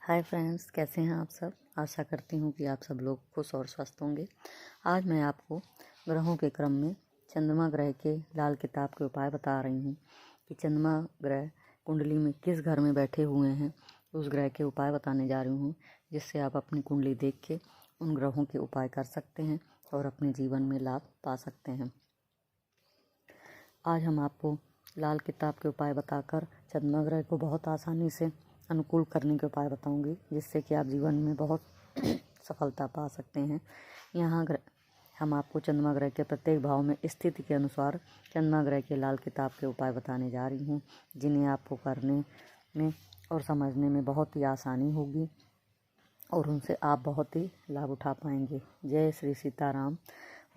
Hi friends, कैसे हैं आप सब। आशा करती हूँ कि आप सब लोग खुश और स्वस्थ होंगे। आज मैं आपको ग्रहों के क्रम में चंद्रमा ग्रह के लाल किताब के उपाय बता रही हूँ कि चंद्रमा ग्रह कुंडली में किस घर में बैठे हुए हैं। उस ग्रह के उपाय बताने जा रही हूँ, जिससे आप अपनी कुंडली देख के उन ग्रहों के उपाय कर सकते हैं और अपने जीवन में लाभ पा सकते हैं। आज हम आपको लाल किताब के उपाय बताकर चंद्रमा ग्रह को बहुत आसानी से अनुकूल करने के उपाय बताऊंगी, जिससे कि आप जीवन में बहुत सफलता पा सकते हैं। यहाँ हम आपको चंद्रमा ग्रह के प्रत्येक भाव में स्थिति के अनुसार चंद्रमा ग्रह के लाल किताब के उपाय बताने जा रही हूँ, जिन्हें आपको करने में और समझने में बहुत ही आसानी होगी और उनसे आप बहुत ही लाभ उठा पाएंगे। जय श्री सीताराम,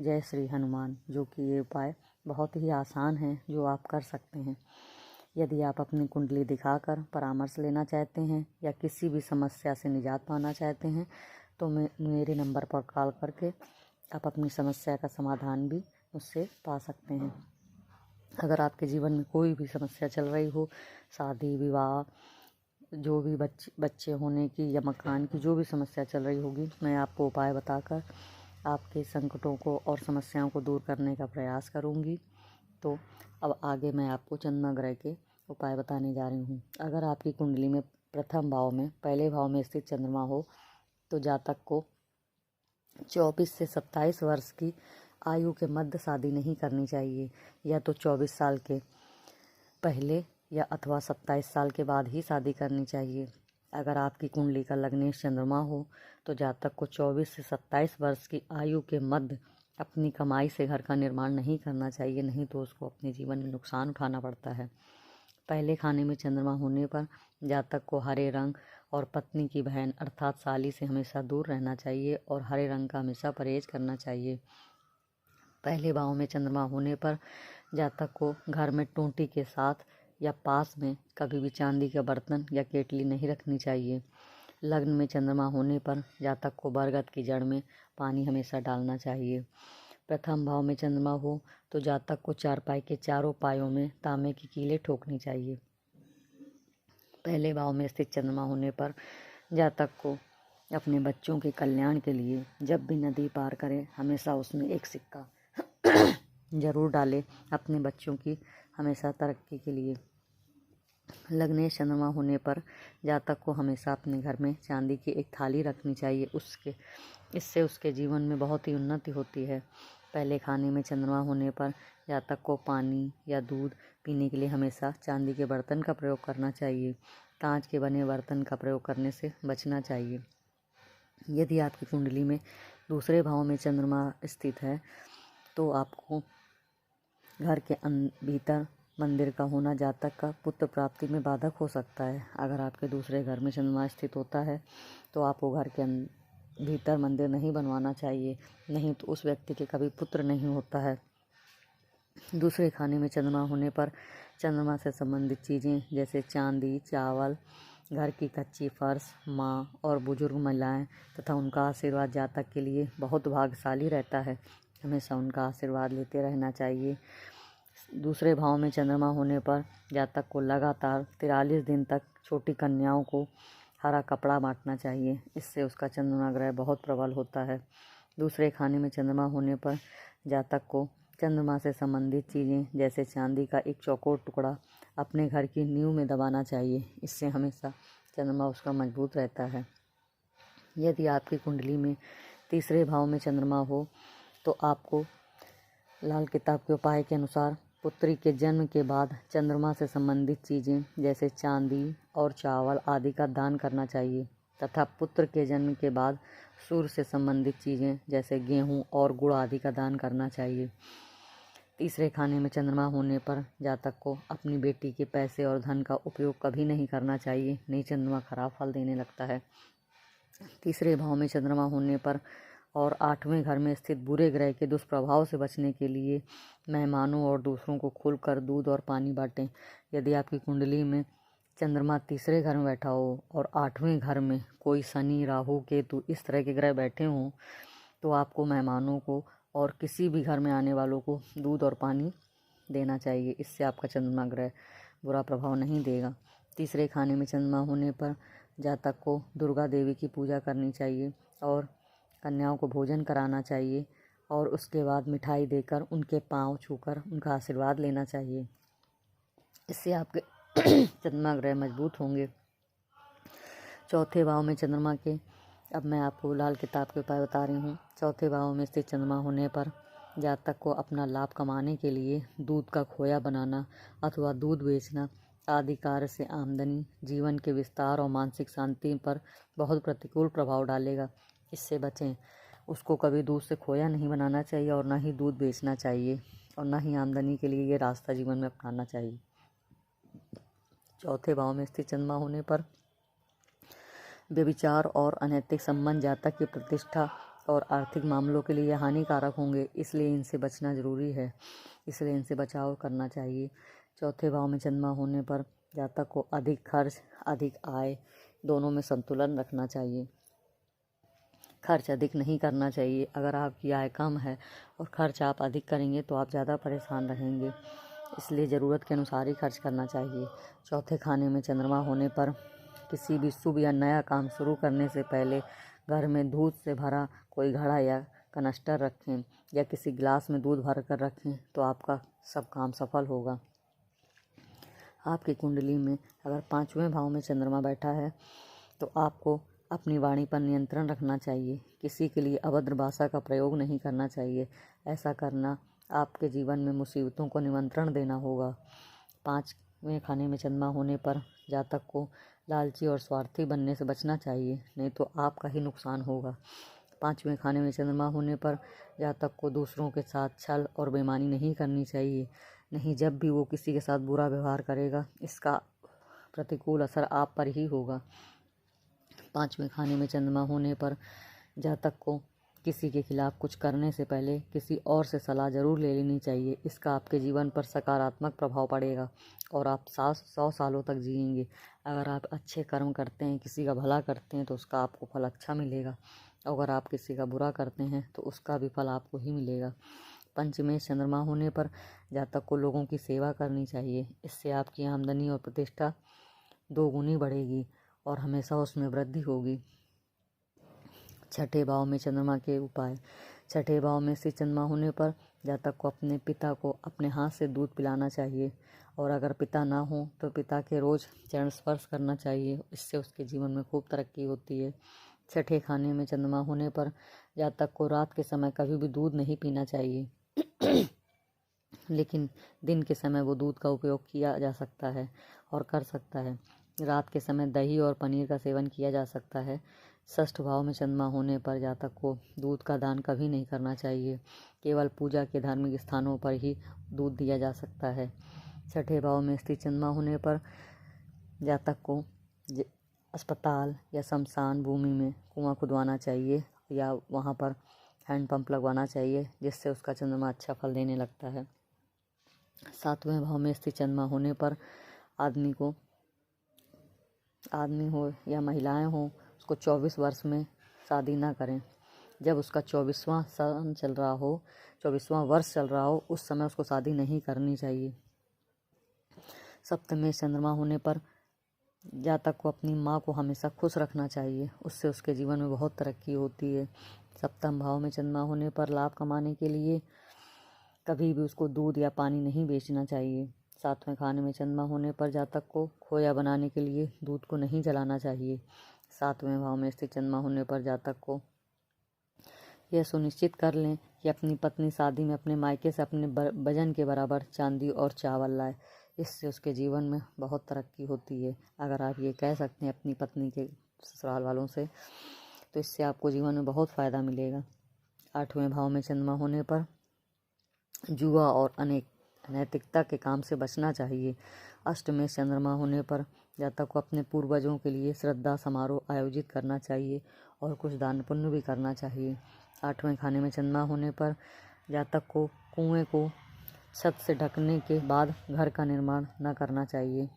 जय श्री हनुमान। जो कि ये उपाय बहुत ही आसान है, जो आप कर सकते हैं। यदि आप अपनी कुंडली दिखाकर परामर्श लेना चाहते हैं या किसी भी समस्या से निजात पाना चाहते हैं, तो मेरे नंबर पर कॉल करके आप अपनी समस्या का समाधान भी मुझसे पा सकते हैं। अगर आपके जीवन में कोई भी समस्या चल रही हो, शादी विवाह, जो भी बच्चे होने की या मकान की जो भी समस्या चल रही होगी, मैं आपको उपाय बताकर आपके संकटों को और समस्याओं को दूर करने का प्रयास करूंगी। तो अब आगे मैं आपको चंद्रमा ग्रह के उपाय बताने जा रही हूँ। अगर आपकी कुंडली में प्रथम भाव में पहले भाव में स्थित चंद्रमा हो, तो जातक को 24 से 27 वर्ष की आयु के मध्य शादी नहीं करनी चाहिए, या तो 24 साल के पहले या अथवा 27 साल के बाद ही शादी करनी चाहिए। अगर आपकी कुंडली का लग्नेश चंद्रमा हो, तो जातक को 24 से 27 वर्ष की आयु के मध्य अपनी कमाई से घर का निर्माण नहीं करना चाहिए, नहीं तो उसको अपने जीवन में नुकसान उठाना पड़ता है। पहले खाने में चंद्रमा होने पर जातक को हरे रंग और पत्नी की बहन अर्थात साली से हमेशा दूर रहना चाहिए और हरे रंग का हमेशा परहेज करना चाहिए। पहले भाव में चंद्रमा होने पर जातक को घर में टूटी के साथ या पास में कभी भी चांदी का बर्तन या केतली नहीं रखनी चाहिए। लग्न में चंद्रमा होने पर जातक को बरगद की जड़ में पानी हमेशा डालना चाहिए। प्रथम भाव में चंद्रमा हो तो जातक को चारपाई के चारों पायों में तांबे की कीलें ठोकनी चाहिए। पहले भाव में स्थित चंद्रमा होने पर जातक को अपने बच्चों के कल्याण के लिए जब भी नदी पार करे, हमेशा उसमें एक सिक्का जरूर डाले, अपने बच्चों की हमेशा तरक्की के लिए। लग्नेश चंद्रमा होने पर जातक को हमेशा अपने घर में चांदी की एक थाली रखनी चाहिए। इससे उसके जीवन में बहुत ही उन्नति होती है। पहले खाने में चंद्रमा होने पर जातक को पानी या दूध पीने के लिए हमेशा चांदी के बर्तन का प्रयोग करना चाहिए। कांच के बने बर्तन का प्रयोग करने से बचना चाहिए। यदि आपकी कुंडली में दूसरे भाव में चंद्रमा स्थित है, तो आपको घर के भीतर मंदिर का होना जातक का पुत्र प्राप्ति में बाधक हो सकता है। अगर आपके दूसरे घर में चंद्रमा स्थित होता है, तो आपको घर के भीतर मंदिर नहीं बनवाना चाहिए, नहीं तो उस व्यक्ति के कभी पुत्र नहीं होता है। दूसरे खाने में चंद्रमा होने पर चंद्रमा से संबंधित चीज़ें जैसे चांदी, चावल, घर की कच्ची फर्श, माँ और बुजुर्ग महिलाएं तथा उनका आशीर्वाद जातक के लिए बहुत भाग्यशाली रहता है। हमेशा उनका आशीर्वाद लेते रहना चाहिए। दूसरे भाव में चंद्रमा होने पर जातक को लगातार 43 दिन तक छोटी कन्याओं को हरा कपड़ा बांटना चाहिए। इससे उसका चंद्रमा ग्रह बहुत प्रबल होता है। दूसरे खाने में चंद्रमा होने पर जातक को चंद्रमा से संबंधित चीज़ें जैसे चांदी का एक चौकोर टुकड़ा अपने घर की नींव में दबाना चाहिए। इससे हमेशा चंद्रमा उसका मजबूत रहता है। यदि आपकी कुंडली में तीसरे भाव में चंद्रमा हो, तो आपको लाल किताब के उपाय के अनुसार पुत्री के जन्म के बाद चंद्रमा से संबंधित चीज़ें जैसे चांदी और चावल आदि का दान करना चाहिए तथा पुत्र के जन्म के बाद सूर्य से संबंधित चीज़ें जैसे गेहूं और गुड़ आदि का दान करना चाहिए। तीसरे खाने में चंद्रमा होने पर जातक को अपनी बेटी के पैसे और धन का उपयोग कभी नहीं करना चाहिए, नहीं चंद्रमा खराब फल देने लगता है। तीसरे भाव में चंद्रमा होने पर और 8वें घर में स्थित बुरे ग्रह के दुष्प्रभाव से बचने के लिए मेहमानों और दूसरों को खुलकर दूध और पानी बांटें। यदि आपकी कुंडली में चंद्रमा तीसरे घर में बैठा हो और 8वें घर में कोई शनि, राहु, केतु इस तरह के ग्रह बैठे हों, तो आपको मेहमानों को और किसी भी घर में आने वालों को दूध और पानी देना चाहिए। इससे आपका चंद्रमा ग्रह बुरा प्रभाव नहीं देगा। तीसरे खाने में चंद्रमा होने पर जातक को दुर्गा देवी की पूजा करनी चाहिए और कन्याओं को भोजन कराना चाहिए और उसके बाद मिठाई देकर उनके पांव छूकर उनका आशीर्वाद लेना चाहिए। इससे आपके चंद्रमा ग्रह मजबूत होंगे। चौथे भाव में चंद्रमा के, अब मैं आपको लाल किताब के उपाय बता रही हूँ। चौथे भाव में स्थित चंद्रमा होने पर जातक को अपना लाभ कमाने के लिए दूध का खोया बनाना अथवा दूध बेचना आदि कार्य से आमदनी, जीवन के विस्तार और मानसिक शांति पर बहुत प्रतिकूल प्रभाव डालेगा। इससे बचें। उसको कभी दूध से खोया नहीं बनाना चाहिए और न ही दूध बेचना चाहिए और न ही आमदनी के लिए ये रास्ता जीवन में अपनाना चाहिए। चौथे भाव में स्थित चंद्रमा होने पर व्यभिचार और अनैतिक संबंध जातक की प्रतिष्ठा और आर्थिक मामलों के लिए हानिकारक होंगे, इसलिए इनसे बचना जरूरी है। इसलिए इनसे बचाव करना चाहिए। चौथे भाव में चंद्रमा होने पर जातक को अधिक खर्च अधिक आय दोनों में संतुलन रखना चाहिए। खर्च अधिक नहीं करना चाहिए। अगर आपकी आय कम है और खर्च आप अधिक करेंगे तो आप ज़्यादा परेशान रहेंगे, इसलिए ज़रूरत के अनुसार ही खर्च करना चाहिए। चौथे खाने में चंद्रमा होने पर किसी भी शुभ या नया काम शुरू करने से पहले घर में दूध से भरा कोई घड़ा या कनस्टर रखें या किसी गिलास में दूध भर कर रखें तो आपका सब काम सफल होगा। आपकी कुंडली में अगर 5वें भाव में चंद्रमा बैठा है तो आपको अपनी वाणी पर नियंत्रण रखना चाहिए। किसी के लिए अभद्र भाषा का प्रयोग नहीं करना चाहिए। ऐसा करना आपके जीवन में मुसीबतों को निमंत्रण देना होगा। 5वें खाने में चंद्रमा होने पर जातक को लालची और स्वार्थी बनने से बचना चाहिए, नहीं तो आपका ही नुकसान होगा। 5वें खाने में चंद्रमा होने पर जातक को दूसरों के साथ छल और बेईमानी नहीं करनी चाहिए। नहीं, जब भी वो किसी के साथ बुरा व्यवहार करेगा इसका प्रतिकूल असर आप पर ही होगा। 5वें खाने में चंद्रमा होने पर जातक को किसी के खिलाफ कुछ करने से पहले किसी और से सलाह जरूर ले लेनी चाहिए। इसका आपके जीवन पर सकारात्मक प्रभाव पड़ेगा और आप 100 सालों तक जिएंगे। अगर आप अच्छे कर्म करते हैं, किसी का भला करते हैं तो उसका आपको फल अच्छा मिलेगा। अगर आप किसी का बुरा करते हैं तो उसका भी फल आपको ही मिलेगा। पंचमें चंद्रमा होने पर जातक को लोगों की सेवा करनी चाहिए। इससे आपकी आमदनी और प्रतिष्ठा 2 गुनी बढ़ेगी और हमेशा उसमें वृद्धि होगी। छठे भाव में चंद्रमा के उपाय। छठे भाव में से चंद्रमा होने पर जातक को अपने पिता को अपने हाथ से दूध पिलाना चाहिए और अगर पिता ना हो तो पिता के रोज चरण स्पर्श करना चाहिए। इससे उसके जीवन में खूब तरक्की होती है। छठे खाने में चंद्रमा होने पर जातक को रात के समय कभी भी दूध नहीं पीना चाहिए लेकिन दिन के समय वो दूध का उपयोग किया जा सकता है और कर सकता है। रात के समय दही और पनीर का सेवन किया जा सकता है। षष्ठ भाव में चंद्रमा होने पर जातक को दूध का दान कभी नहीं करना चाहिए। केवल पूजा के धार्मिक स्थानों पर ही दूध दिया जा सकता है। छठे भाव में स्थित चंद्रमा होने पर जातक को अस्पताल या शमशान भूमि में कुआं खुदवाना चाहिए या वहां पर हैंडपंप लगवाना चाहिए, जिससे उसका चंद्रमा अच्छा फल देने लगता है। 7वें भाव में स्थित चंद्रमा होने पर आदमी हो या महिलाएं हो, उसको 24 वर्ष में शादी ना करें। जब उसका 24वां वर्ष चल रहा हो उस समय उसको शादी नहीं करनी चाहिए। सप्तम में चंद्रमा होने पर जातक को अपनी माँ को हमेशा खुश रखना चाहिए, उससे उसके जीवन में बहुत तरक्की होती है। सप्तम भाव में चंद्रमा होने पर लाभ कमाने के लिए कभी भी उसको दूध या पानी नहीं बेचना चाहिए। 7वें खाने में चंद्रमा होने पर जातक को खोया बनाने के लिए दूध को नहीं जलाना चाहिए। 7वें भाव में स्थित चंद्रमा होने पर जातक को यह सुनिश्चित कर लें कि अपनी पत्नी शादी में अपने मायके से अपने वजन के बराबर चांदी और चावल लाए। इससे उसके जीवन में बहुत तरक्की होती है। अगर आप ये कह सकते हैं अपनी पत्नी के ससुराल वालों से, तो इससे आपको जीवन में बहुत फ़ायदा मिलेगा। 8वें भाव में चंद्रमा होने पर जुआ और अनैतिकता के काम से बचना चाहिए। अष्टमें चंद्रमा होने पर जातक को अपने पूर्वजों के लिए श्रद्धा समारोह आयोजित करना चाहिए और कुछ दान पुण्य भी करना चाहिए। 8वें खाने में चंद्रमा होने पर जातक को कुएं को छत से ढकने के बाद घर का निर्माण न करना चाहिए।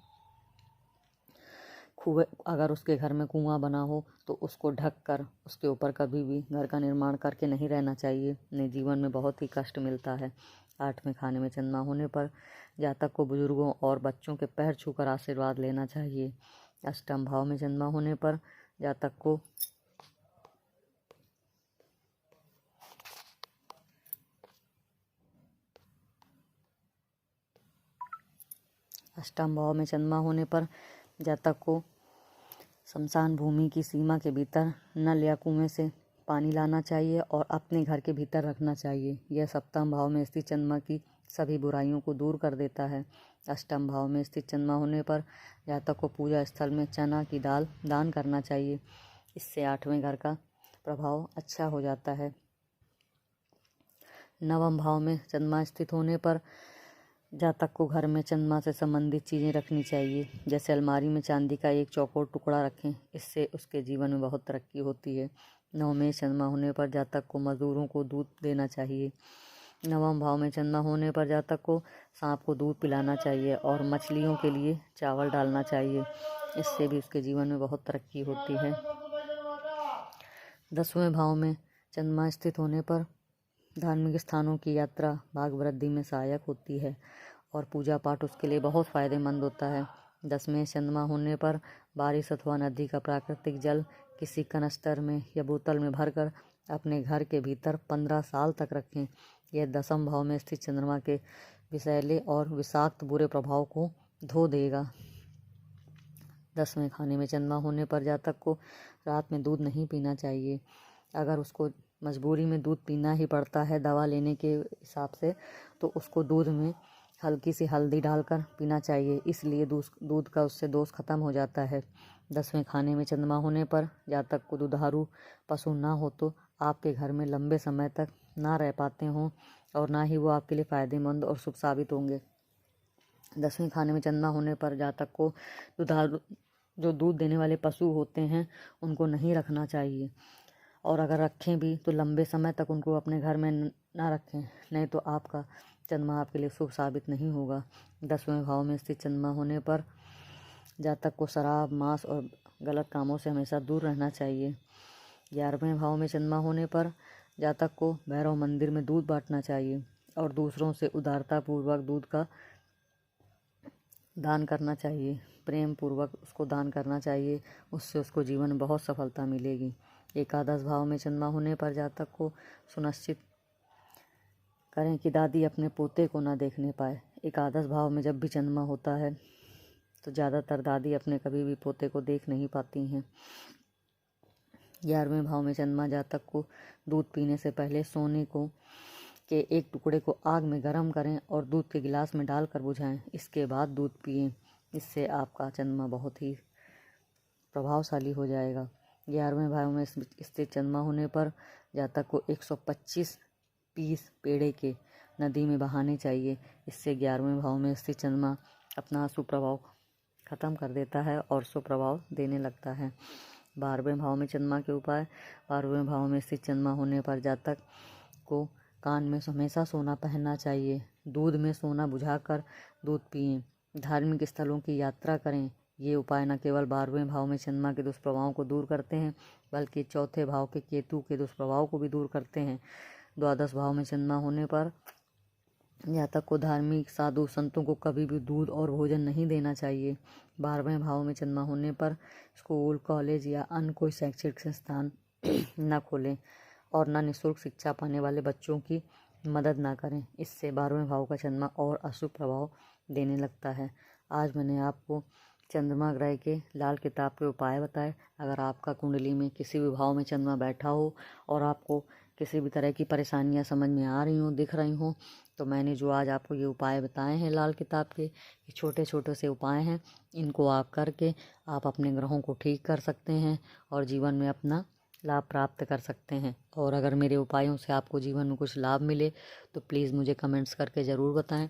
अगर उसके घर में कुआं बना हो तो उसको ढक कर उसके ऊपर कभी भी घर का निर्माण करके नहीं रहना चाहिए, नहीं जीवन में बहुत ही कष्ट मिलता है। 8वें खाने में चंद्रमा होने पर जातक को बुजुर्गों और बच्चों के पैर छूकर आशीर्वाद लेना चाहिए। अष्टम भाव में चंद्रमा होने पर जातक को शमशान भूमि की सीमा के भीतर नल या कुएं से पानी लाना चाहिए और अपने घर के भीतर रखना चाहिए। यह सप्तम भाव में स्थित चंद्रमा की सभी बुराइयों को दूर कर देता है। अष्टम भाव में स्थित चंद्रमा होने पर जातक को पूजा स्थल में चना की दाल दान करना चाहिए। इससे 8वें घर का प्रभाव अच्छा हो जाता है। नवम भाव में चंद्रमा स्थित होने पर जातक को घर में चंद्रमा से संबंधित चीज़ें रखनी चाहिए। जैसे अलमारी में चांदी का एक चौकोर टुकड़ा रखें, इससे उसके जीवन में बहुत तरक्की होती है। 9 में चंद्रमा होने पर जातक को मजदूरों को दूध देना चाहिए। 9वें भाव में चंद्रमा होने पर जातक को सांप को दूध पिलाना चाहिए और मछलियों के लिए चावल डालना चाहिए। इससे भी उसके जीवन में बहुत तरक्की होती है। 10वें भाव में चंद्रमा स्थित होने पर धार्मिक स्थानों की यात्रा भाग वृद्धि में सहायक होती है और पूजा पाठ उसके लिए बहुत फायदेमंद होता है। 10वें चंद्रमा होने पर बारिश अथवा नदी का प्राकृतिक जल किसी कनस्तर में या बोतल में भरकर अपने घर के भीतर 15 साल तक रखें। यह 10वें भाव में स्थित चंद्रमा के विषैले और विषाक्त बुरे प्रभाव को धो देगा। 10वें खाने में चंद्रमा होने पर जातक को रात में दूध नहीं पीना चाहिए। अगर उसको मजबूरी में दूध पीना ही पड़ता है दवा लेने के हिसाब से, तो उसको दूध में हल्की सी हल्दी डालकर पीना चाहिए। इसलिए दूध का उससे दोष खत्म हो जाता है। 10वें खाने में चंद्रमा होने पर जातक को दुधारू पशु ना हो तो आपके घर में लंबे समय तक ना रह पाते हों और ना ही वो आपके लिए फ़ायदेमंद और शुभ साबित होंगे। 10वें खाने में चंद्रमा होने पर जातक को जो दूध देने वाले पशु होते हैं उनको नहीं रखना चाहिए, और अगर रखें भी तो लंबे समय तक उनको अपने घर में ना रखें, नहीं तो आपका चंद्रमा आपके लिए शुभ साबित नहीं होगा। 10वें भाव में स्थित चंद्रमा होने पर जातक को शराब, मांस और गलत कामों से हमेशा दूर रहना चाहिए। 11वें भाव में चंद्रमा होने पर जातक को भैरव मंदिर में दूध बांटना चाहिए और दूसरों से उदारतापूर्वक दूध का दान करना चाहिए। प्रेम पूर्वक उसको दान करना चाहिए, उससे उसको जीवन में बहुत सफलता मिलेगी। 11 भाव में चंद्रमा होने पर जातक को सुनिश्चित करें कि दादी अपने पोते को ना देखने पाए। 11 भाव में जब भी चंद्रमा होता है तो ज़्यादातर दादी अपने कभी भी पोते को देख नहीं पाती हैं। 11वें भाव में चंद्रमा जातक को दूध पीने से पहले सोने के एक टुकड़े को आग में गर्म करें और दूध के गिलास में डालकर बुझाएं। इसके बाद दूध पिएं। इससे आपका चंद्रमा बहुत ही प्रभावशाली हो जाएगा। 11वें भाव में स्थित चंद्रमा होने पर जातक को 125 पीस पेड़े के नदी में बहाने चाहिए। इससे 11वें भाव में स्थित चंद्रमा अपना अशुभ प्रभाव खत्म कर देता है और शुभ प्रभाव देने लगता है। 12वें भाव में चंद्रमा के उपाय। 12वें भाव में स्थित चंद्रमा होने पर जातक को कान में हमेशा सोना पहनना चाहिए। दूध में सोना बुझाकर दूध पिएं। धार्मिक स्थलों की यात्रा करें। ये उपाय न केवल 12वें भाव में चंद्रमा के दुष्प्रभावों को दूर करते हैं, बल्कि चौथे भाव के केतु के दुष्प्रभाव को भी दूर करते हैं। 12 भाव में चंद्रमा होने पर जातक को धार्मिक साधु संतों को कभी भी दूध और भोजन नहीं देना चाहिए। 12वें भाव में चंद्रमा होने पर स्कूल, कॉलेज या अन्य कोई शैक्षिक संस्थान न खोलें और न निःशुल्क शिक्षा पाने वाले बच्चों की मदद ना करें। इससे 12वें भाव का चंद्रमा और अशुभ प्रभाव देने लगता है। आज मैंने आपको चंद्रमा ग्रह के लाल किताब के उपाय बताए। अगर आपका कुंडली में किसी भी भाव में चंद्रमा बैठा हो और आपको किसी भी तरह की परेशानियां समझ में आ रही हों, दिख रही हों, तो मैंने जो आज आपको ये उपाय बताए हैं लाल किताब के, ये छोटे छोटे से उपाय हैं। इनको आप करके आप अपने ग्रहों को ठीक कर सकते हैं और जीवन में अपना लाभ प्राप्त कर सकते हैं। और अगर मेरे उपायों से आपको जीवन में कुछ लाभ मिले तो प्लीज़ मुझे कमेंट्स करके ज़रूर बताएं।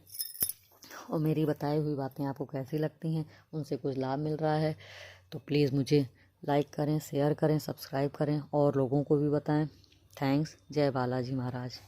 और मेरी बताई हुई बातें आपको कैसी लगती हैं, उनसे कुछ लाभ मिल रहा है तो प्लीज़ मुझे लाइक करें, शेयर करें, सब्सक्राइब करें और लोगों को भी बताएं। थैंक्स। जय बालाजी महाराज।